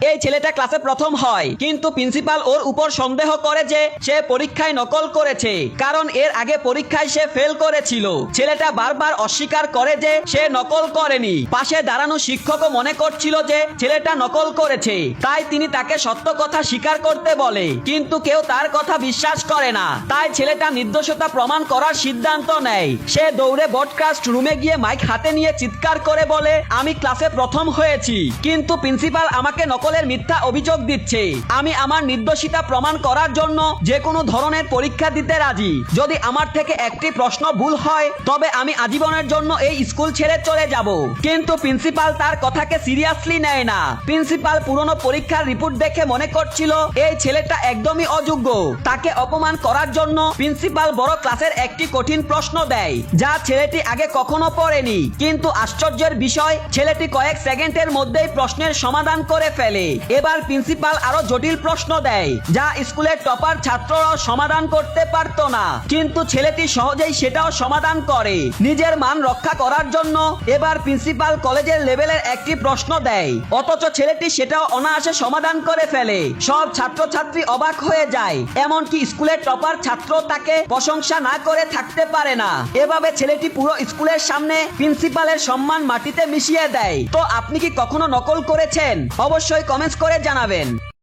এই ছেলেটা ক্লাসে প্রথম হয়, কিন্তু প্রিন্সিপাল ওর উপর সন্দেহ করে যে সে পরীক্ষায় নকল করেছে, কারণ এর আগে পরীক্ষায় সে ফেল করেছিল। ছেলেটা বারবার অস্বীকার করে যে সে নকল করেনি। পাশে দাঁড়ানো শিক্ষকও মনে করছিল যে ছেলেটা নকল করেছে, তাই তিনি তাকে সত্য কথা স্বীকার করতে বলে, কিন্তু কেউ তার কথা বিশ্বাস করে না। তাই ছেলেটা নির্দোষতা প্রমাণ করার সিদ্ধান্ত নেয়। সে দৌড়ে ব্রডকাস্ট রুমে গিয়ে মাইক হাতে নিয়ে চিৎকার করে বলে, আমি ক্লাসে প্রথম হয়েছি, কিন্তু প্রিন্সিপাল আমাকে নকলের মিথ্যা অভিযোগ দিচ্ছে। আমি আমার নির্দোষিতা প্রমাণ করার জন্য যে কোনো ধরনের পরীক্ষা দিতে রাজি। যদি আমার থেকে একটি প্রশ্ন ভুল হয় তবে আমি আজীবনের জন্য এই স্কুল ছেড়ে চলে যাব। কিন্তু প্রিন্সিপাল তার কথাকে সিরিয়াসলি নেয় না। প্রিন্সিপাল পুরনো পরীক্ষার রিপোর্ট দেখে মনে করছিল এই ছেলেটা একদমই অযোগ্য। তাকে অপমান করার জন্য প্রিন্সিপাল বড় ক্লাসের একটি কঠিন প্রশ্ন দেয়, যা ছেলেটি আগে কখনো পড়েনি। কিন্তু আশ্চর্যের বিষয়, ছেলেটি কয়েক সেকেন্ডের মধ্যেই প্রশ্নের সমাধান করে ফেলে। এবার প্রিন্সিপাল আরো জটিল প্রশ্ন দেয়, যা স্কুলের টপার ছাত্ররাও সমাধান করতে পারত না, কিন্তু ছেলেটি সহজেই সেটাও সমাধান করে। নিজের মান রক্ষা করার জন্য এবার প্রিন্সিপাল কলেজের লেভেলের একটি প্রশ্ন দেয়, অথচ ছেলেটি সেটাও অনায়াসে সমাধান করে ফেলে। সব ছাত্রছাত্রী অবাক হয়ে যায়, এমনকি স্কুলের টপার ছাত্র তাকে প্রশংসা না করে থাকতে পারে না। এভাবে ছেলেটি পুরো স্কুলের সামনে প্রিন্সিপালের সম্মান মাটিতে মিশিয়ে দেয়। তো আপনি কি কখনো নকল করেছেন? অবশ্যই কমেন্টস করে জানাবেন।